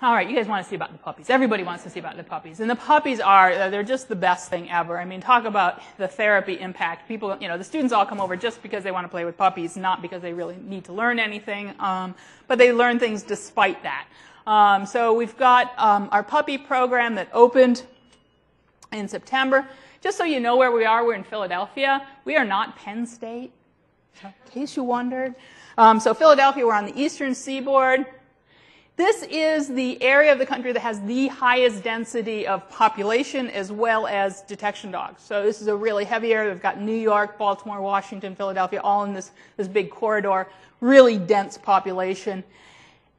All right, you guys want to see about the puppies. Everybody wants to see about the puppies. And the puppies are, they're just the best thing ever. I mean, talk about the therapy impact. People, you know, the students all come over just because they want to play with puppies, not because they really need to learn anything. But they learn things despite that. So we've got our puppy program that opened in September. Just so you know where we are, we're in Philadelphia. We are not Penn State, in case you wondered. So Philadelphia, we're on the eastern seaboard. This is the area of the country that has the highest density of population as well as detection dogs. So this is a really heavy area. We've got New York, Baltimore, Washington, Philadelphia, all in this big corridor, really dense population.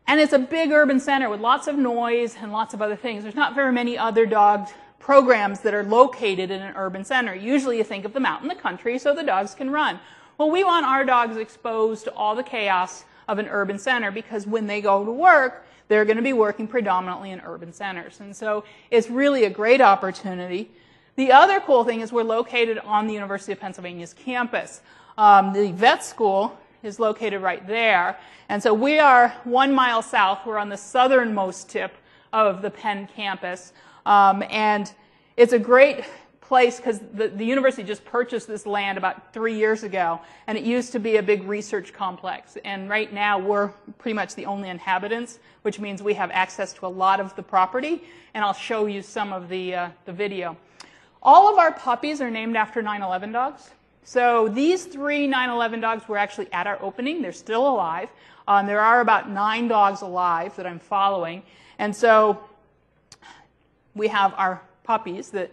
And it's a big urban center with lots of noise and lots of other things. There's not very many other dog programs that are located in an urban center. Usually you think of them out in the country so the dogs can run. Well, we want our dogs exposed to all the chaos of an urban center because when they go to work, they're going to be working predominantly in urban centers. And so it's really a great opportunity. The other cool thing is we're located on the University of Pennsylvania's campus. The vet school is located right there. And so we are 1 mile south. We're on the southernmost tip of the Penn campus. And it's a great place because the university just purchased this land about 3 years ago, and it used to be a big research complex. And right now we're pretty much the only inhabitants, which means we have access to a lot of the property, and I'll show you some of the video. All of our puppies are named after 9/11 dogs. So these 3 9/11 dogs were actually at our opening. They're still alive. There are about 9 dogs alive that I'm following. And so we have our puppies that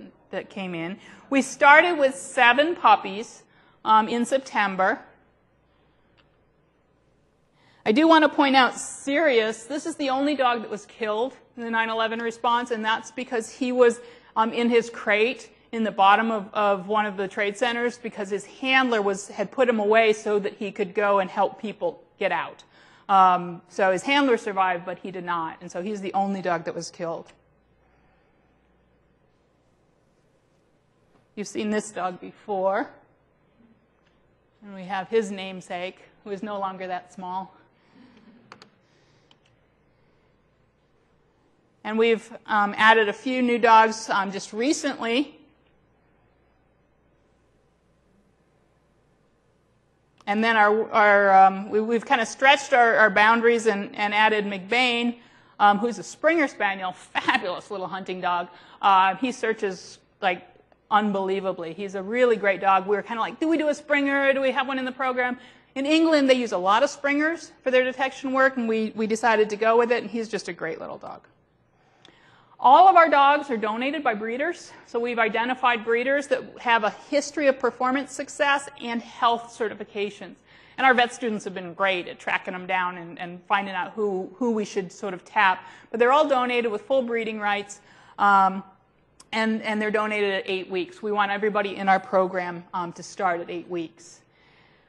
came in. We started with 7 puppies in September. I do want to point out Sirius. This is the only dog that was killed in the 9/11 response, and that's because he was in his crate in the bottom of one of the trade centers because his handler had put him away so that he could go and help people get out. So his handler survived, but he did not, and so he's the only dog that was killed. You've seen this dog before. And we have his namesake, who is no longer that small. And we've added a few new dogs just recently. And then we've kind of stretched our boundaries and added McBain, who's a Springer Spaniel, fabulous little hunting dog. He searches like unbelievably. He's a really great dog. We were kind of like, do we do a Springer? Do we have one in the program? In England, they use a lot of Springers for their detection work, and we decided to go with it, and he's just a great little dog. All of our dogs are donated by breeders, so we've identified breeders that have a history of performance success and health certifications. And our vet students have been great at tracking them down and finding out who we should sort of tap. But they're all donated with full breeding rights. And they're donated at 8 weeks. We want everybody in our program to start at 8 weeks.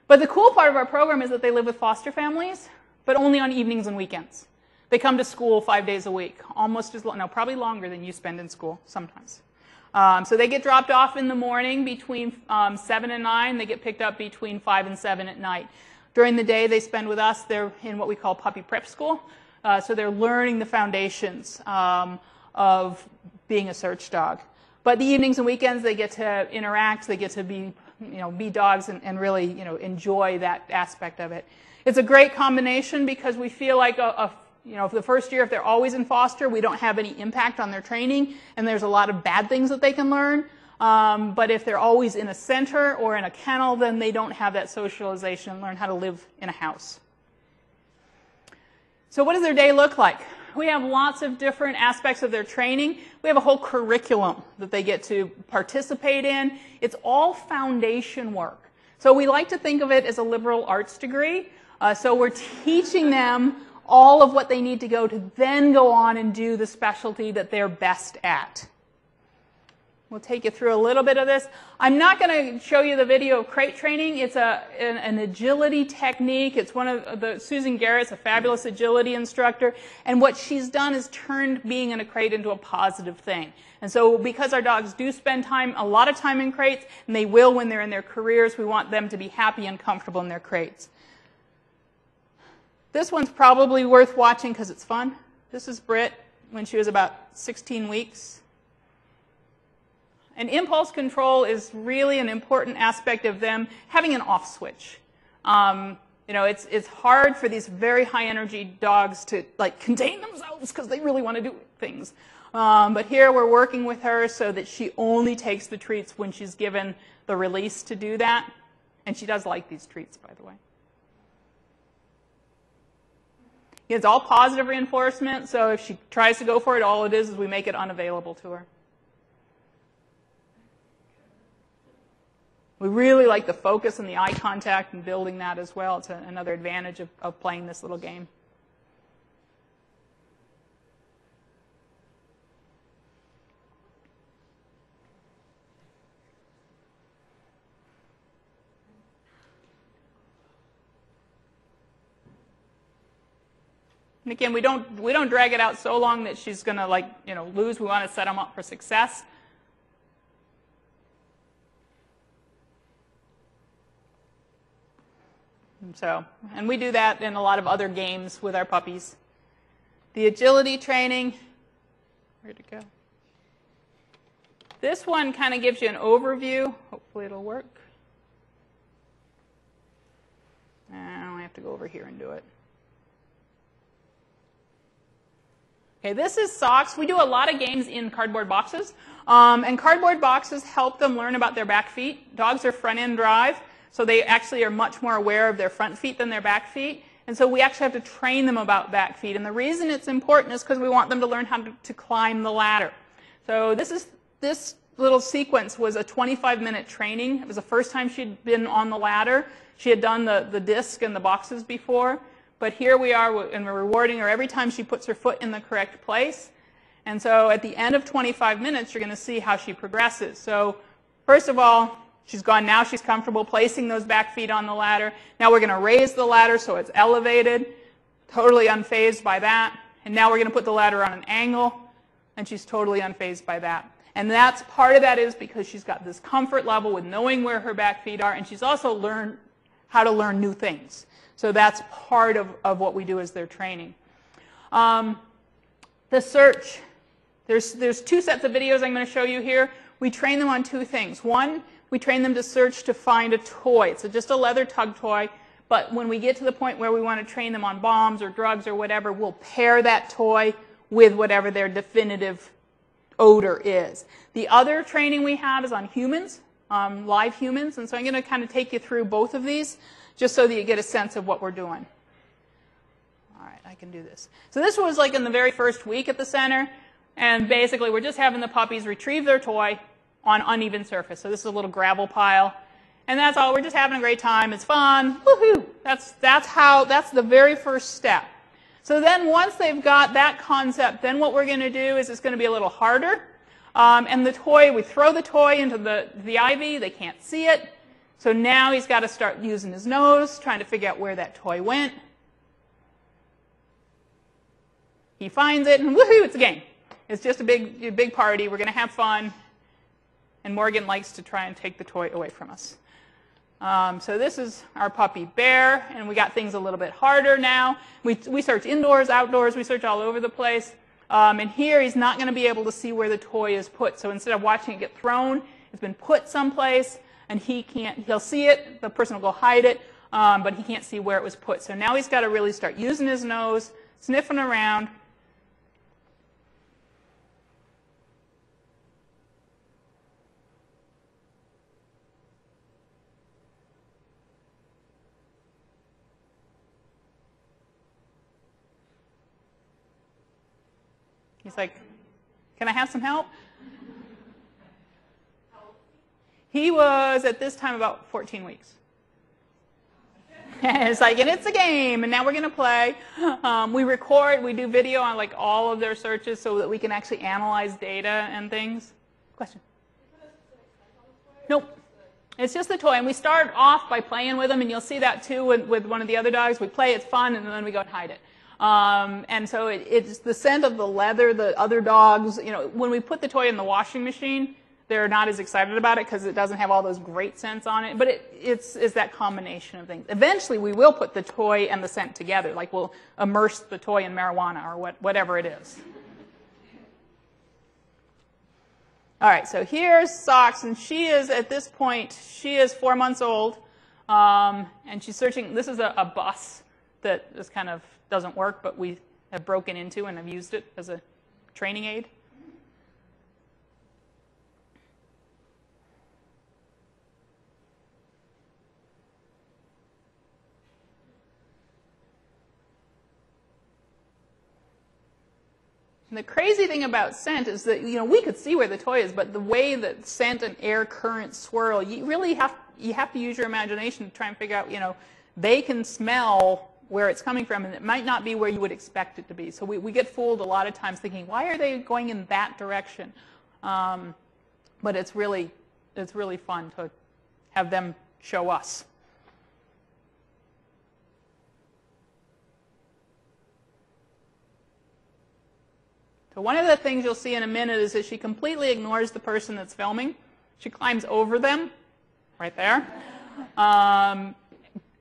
But the cool part of our program is that they live with foster families, but only on evenings and weekends. They come to school 5 days a week, almost as long, no, probably longer than you spend in school sometimes. So they get dropped off in the morning between 7 and 9. They get picked up between 5 and 7 at night. During the day they spend with us. They're in what we call puppy prep school. So they're learning the foundations of being a search dog. But the evenings and weekends, they get to interact, they get to be dogs and really, enjoy that aspect of it. It's a great combination because we feel like for the first year, if they're always in foster, we don't have any impact on their training, and there's a lot of bad things that they can learn. But if they're always in a center or in a kennel, then they don't have that socialization and learn how to live in a house. So what does their day look like? We have lots of different aspects of their training. We have a whole curriculum that they get to participate in. It's all foundation work. So we like to think of it as a liberal arts degree. So we're teaching them all of what they need to then go on and do the specialty that they're best at. We'll take you through a little bit of this. I'm not going to show you the video of crate training. It's an agility technique. It's Susan Garrett's a fabulous agility instructor. And what she's done is turned being in a crate into a positive thing. And so because our dogs do spend a lot of time in crates, and they will when they're in their careers, we want them to be happy and comfortable in their crates. This one's probably worth watching because it's fun. This is Britt. when she was about 16 weeks. And impulse control is really an important aspect of them having an off switch. You know, it's hard for these very high energy dogs to like contain themselves because they really want to do things. But here we're working with her so that she only takes the treats when she's given the release to do that. And she does like these treats, by the way. It's all positive reinforcement, so if she tries to go for it, all it is we make it unavailable to her. We really like the focus and the eye contact and building that as well. It's another advantage of playing this little game. And again, we don't drag it out so long that she's going to lose. We want to set them up for success. And we do that in a lot of other games with our puppies. The agility training, where'd it go? This one kind of gives you an overview. Hopefully it'll work. Now I have to go over here and do it. Okay, this is socks. We do a lot of games in cardboard boxes. And cardboard boxes help them learn about their back feet. Dogs are front-end drive. So they actually are much more aware of their front feet than their back feet. And so we actually have to train them about back feet. And the reason it's important is because we want them to learn how to climb the ladder. So this little sequence was a 25-minute training. It was the first time she'd been on the ladder. She had done the disc and the boxes before. But here we are, and we're rewarding her every time she puts her foot in the correct place. And so at the end of 25 minutes, you're going to see how she progresses. So first of all, she's gone. Now she's comfortable placing those back feet on the ladder. Now we're going to raise the ladder so it's elevated, totally unfazed by that. And now we're going to put the ladder on an angle, and she's totally unfazed by that. And that's part of that is because she's got this comfort level with knowing where her back feet are, and she's also learned how to learn new things. So that's part of what we do as their training. The search. There's two sets of videos I'm going to show you here. We train them on two things. One, we train them to search to find a toy. It's just a leather tug toy, but when we get to the point where we want to train them on bombs or drugs or whatever, we'll pair that toy with whatever their definitive odor is. The other training we have is on humans, live humans, and so I'm going to kind of take you through both of these just so that you get a sense of what we're doing. All right, I can do this. So this was like in the very first week at the center, and basically we're just having the puppies retrieve their toy on uneven surface. So this is a little gravel pile. And that's all. We're just having a great time. It's fun. Woohoo! That's the very first step. So then once they've got that concept, then what we're going to do is it's going to be a little harder. And the toy, we throw the toy into the ivy. They can't see it. So now he's got to start using his nose, trying to figure out where that toy went. He finds it, and woohoo, it's a game. It's just a big party. We're going to have fun. And Morgan likes to try and take the toy away from us. So this is our puppy Bear, and we got things a little bit harder now. We search indoors, outdoors, we search all over the place. And here he's not going to be able to see where the toy is put. So instead of watching it get thrown, it's been put someplace, and he'll see it, the person will go hide it, but he can't see where it was put. So now he's got to really start using his nose, sniffing around. He's like, can I have some help? He was, at this time, about 14 weeks. It's like, and it's a game, and now we're going to play. We do video on like all of their searches so that we can actually analyze data and things. Question? Nope. It's just the toy, and we start off by playing with them, and you'll see that too with one of the other dogs. We play, it's fun, and then we go and hide it. And so it's the scent of the leather, the other dogs. You know, when we put the toy in the washing machine, they're not as excited about it because it doesn't have all those great scents on it. But it's that combination of things. Eventually, we will put the toy and the scent together. Like we'll immerse the toy in marijuana or whatever it is. All right, so here's Socks, and she is, at this point, she is 4 months old, and she's searching. This is a bus that just kind of doesn't work, but we have broken into and have used it as a training aid. And the crazy thing about scent is that, we could see where the toy is, but the way that scent and air currents swirl, you really have to use your imagination to try and figure out, they can smell where it's coming from, and it might not be where you would expect it to be. So we get fooled a lot of times thinking, why are they going in that direction? But it's really fun to have them show us. So one of the things you'll see in a minute is that she completely ignores the person that's filming. She climbs over them, right there.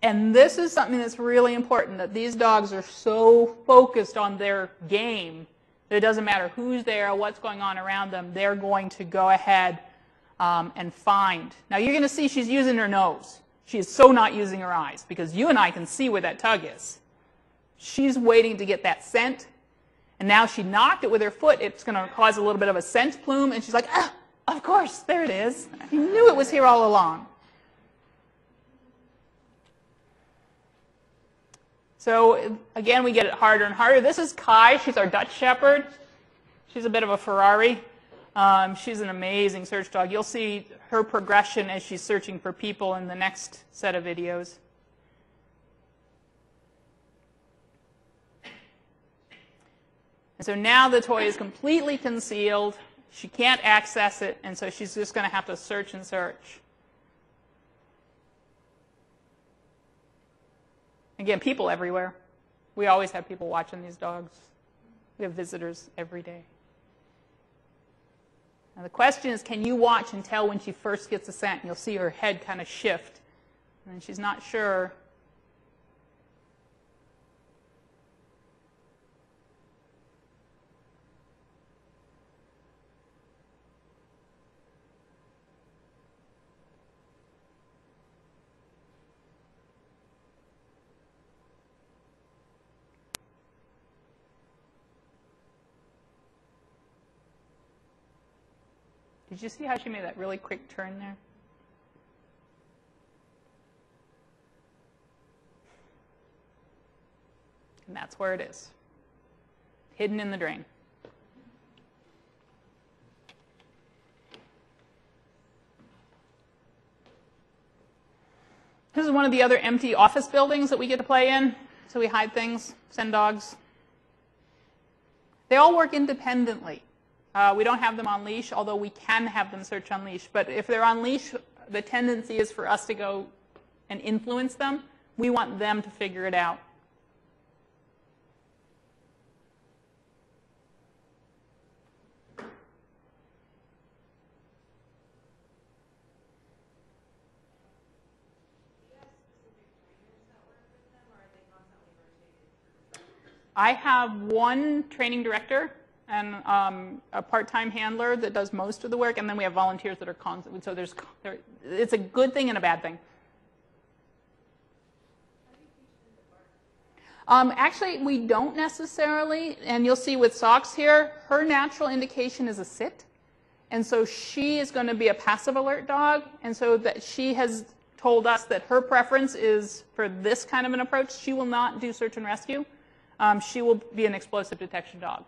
And this is something that's really important, that these dogs are so focused on their game that it doesn't matter who's there, what's going on around them, they're going to go ahead and find. Now you're going to see she's using her nose. She is so not using her eyes, because you and I can see where that tug is. She's waiting to get that scent. And now she knocked it with her foot. It's going to cause a little bit of a scent plume. And she's like, ah, of course, there it is. I knew it was here all along. So again, we get it harder and harder. This is Kai. She's our Dutch Shepherd. She's a bit of a Ferrari. She's an amazing search dog. You'll see her progression as she's searching for people in the next set of videos. And so now the toy is completely concealed. She can't access it, and so she's just going to have to search and search. Again, people everywhere. We always have people watching these dogs. We have visitors every day. Now the question is, can you watch and tell when she first gets a scent? And you'll see her head kind of shift, and she's not sure. Did you see how she made that really quick turn there? And that's where it is, hidden in the drain. This is one of the other empty office buildings that we get to play in. So we hide things, send dogs. They all work independently. We don't have them on leash, although we can have them search on leash. But if they're on leash, the tendency is for us to go and influence them. We want them to figure it out. I have one training director and a part-time handler that does most of the work, and then we have volunteers that are constant. So it's a good thing and a bad thing. Actually, we don't necessarily, and you'll see with Socks here, her natural indication is a sit. And so she is going to be a passive alert dog, and so that she has told us that her preference is for this kind of an approach. She will not do search and rescue. She will be an explosive detection dog.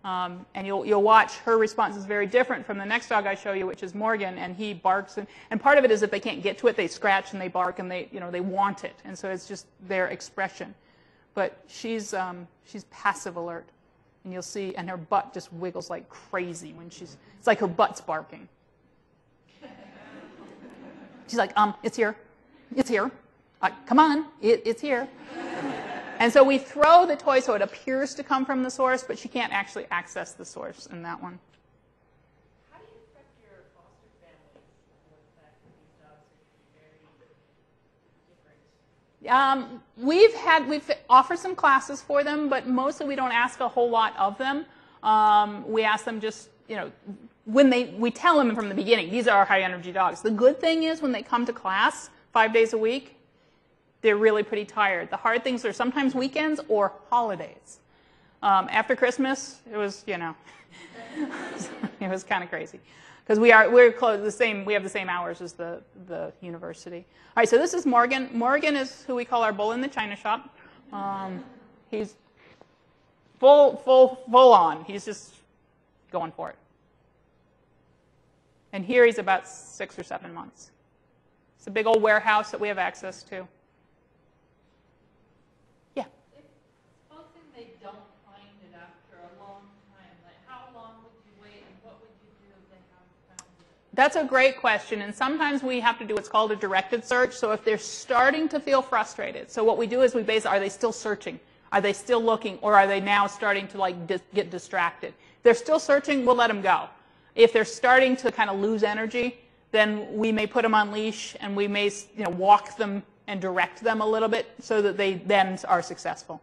And you'll watch her response is very different from the next dog I show you, which is Morgan, and he barks. And part of it is if they can't get to it, they scratch and they bark and they want it. And so it's just their expression. But she's passive alert. And you'll see, and her butt just wiggles like crazy when it's like her butt's barking. She's like, it's here. It's here. Come on, it's here. And so we throw the toy so it appears to come from the source, but she can't actually access the source in that one. How do you affect your foster families with the fact that these dogs are very different? We've offered some classes for them, but mostly we don't ask a whole lot of them. We ask them just, we tell them from the beginning, these are our high energy dogs. The good thing is when they come to class 5 days a week, they're really pretty tired. The hard things are sometimes weekends or holidays. After Christmas, it was, you know, it was kind of crazy. Because we're close, we have the same hours as the university. All right, so this is Morgan. Morgan is who we call our bull in the china shop. He's full on. He's just going for it. And here he's about 6 or 7 months. It's a big old warehouse that we have access to. Yeah. Supposing they don't find it after a long time, like how long would you wait and what would you do if they haven't found it? That's a great question, and sometimes we have to do what's called a directed search. So if they're starting to feel frustrated, so what we do is we base, are they still searching? Are they still looking, or are they now starting to like get distracted? If they're still searching, we'll let them go. If they're starting to kind of lose energy, then we may put them on leash and we may, you know, walk them and direct them a little bit so that they then are successful.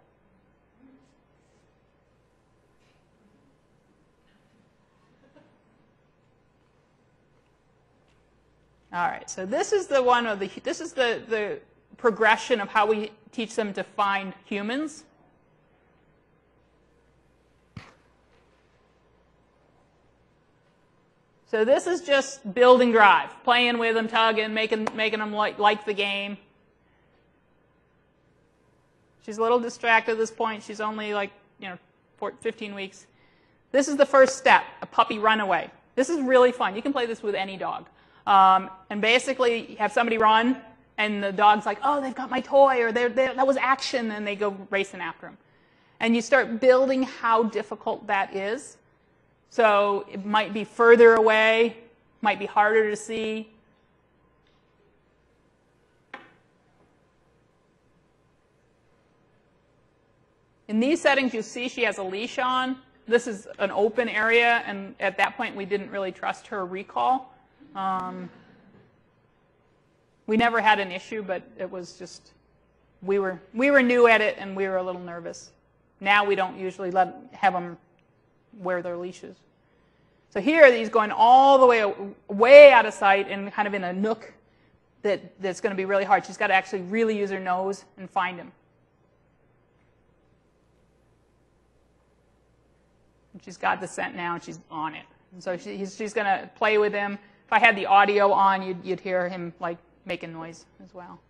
All right, so this is the progression of how we teach them to find humans. So this is just building drive, playing with them, tugging, making them like the game. She's a little distracted at this point. She's only like, 15 weeks. This is the first step, a puppy runaway. This is really fun. You can play this with any dog. And basically, you have somebody run, and the dog's like, oh, they've got my toy, or that was action, and they go racing after him. And you start building how difficult that is. So it might be further away, might be harder to see. In these settings, you see she has a leash on. This is an open area, and at that point, we didn't really trust her recall. We never had an issue, but it was just, we were new at it, and we were a little nervous. Now we don't usually have them wear their leashes. So here, he's going all the way way out of sight and kind of in a nook that's going to be really hard. She's got to actually really use her nose and find him. And she's got the scent now, and she's on it. And so she's going to play with him. If I had the audio on, you'd hear him like making noise as well.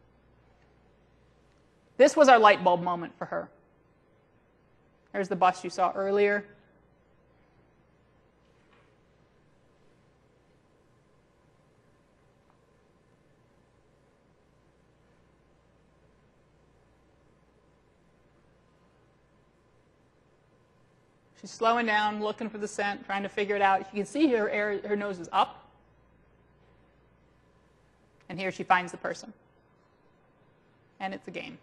This was our light bulb moment for her. There's the bus you saw earlier. She's slowing down, looking for the scent, trying to figure it out. You can see her nose is up. And here she finds the person. And it's a game.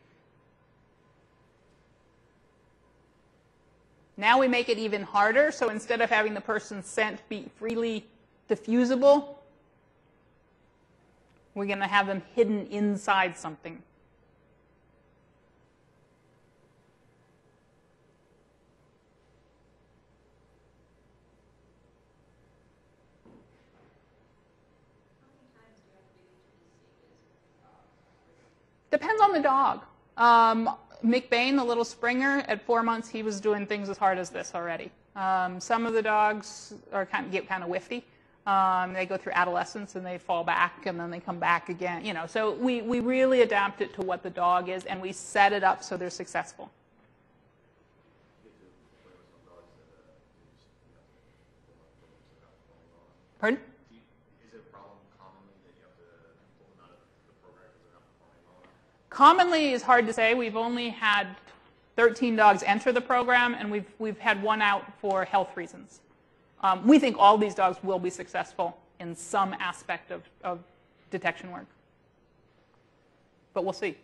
Now we make it even harder. So instead of having the person's scent be freely diffusible, we're going to have them hidden inside something. Depends on the dog. McBain, the little Springer, at 4 months, he was doing things as hard as this already. Some of the dogs get kind of whiffy. They go through adolescence and they fall back and then they come back again. So we really adapt it to what the dog is, and we set it up so they're successful. Pardon? Commonly is hard to say. We've only had 13 dogs enter the program, and we've had one out for health reasons. We think all these dogs will be successful in some aspect of detection work. But we'll see.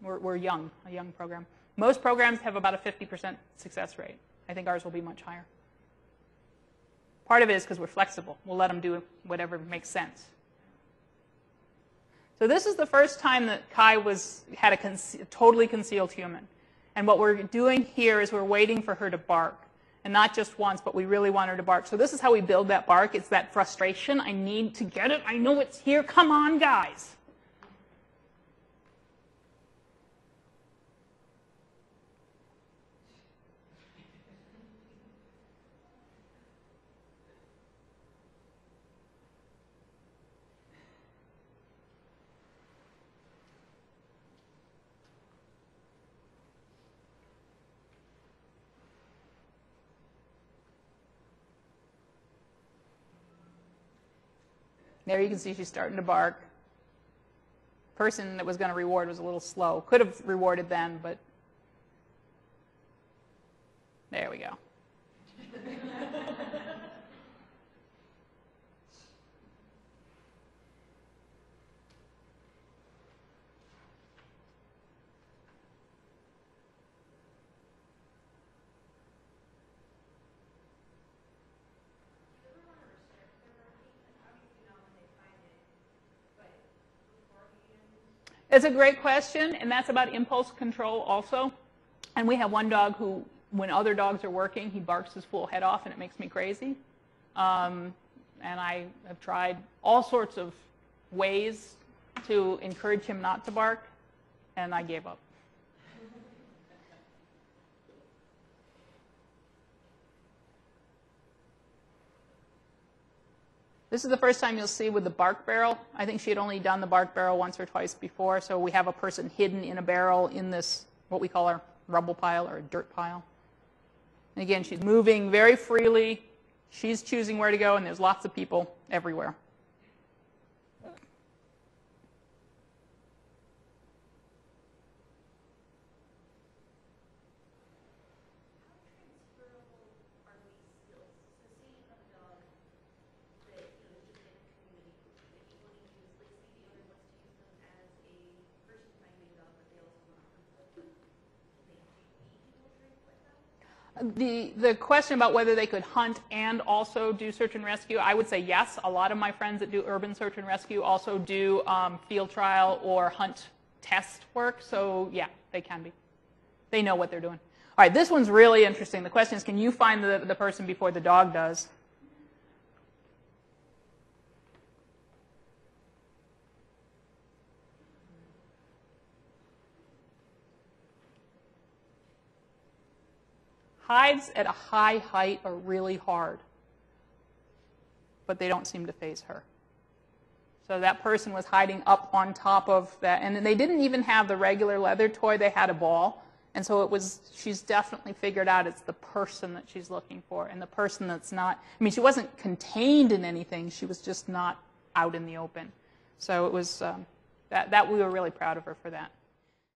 We're young, a young program. Most programs have about a 50% success rate. I think ours will be much higher. Part of it is because we're flexible. We'll let them do whatever makes sense. So this is the first time that Kai had a totally concealed human. And what we're doing here is we're waiting for her to bark. And not just once, but we really want her to bark. So this is how we build that bark. It's that frustration. I need to get it. I know it's here. Come on, guys. There you can see she's starting to bark. Person that was going to reward was a little slow. Could have rewarded then, but there we go. It's a great question, and that's about impulse control also. And we have one dog who, when other dogs are working, he barks his full head off, and it makes me crazy. And I have tried all sorts of ways to encourage him not to bark, and I gave up. This is the first time you'll see with the bark barrel. I think she had only done the bark barrel once or twice before, so we have a person hidden in a barrel in this, what we call our rubble pile or a dirt pile. And again, she's moving very freely. She's choosing where to go, and there's lots of people everywhere. The question about whether they could hunt and also do search and rescue, I would say yes. A lot of my friends that do urban search and rescue also do field trial or hunt test work. So yeah, they can be. They know what they're doing. All right, this one's really interesting. The question is, can you find the person before the dog does? Hides at a high height are really hard, but they don't seem to faze her. So that person was hiding up on top of that, and they didn't even have the regular leather toy, they had a ball. And so it was, she's definitely figured out it's the person that she's looking for, and the person that's not, I mean, she wasn't contained in anything, she was just not out in the open. So it was, that we were really proud of her for that.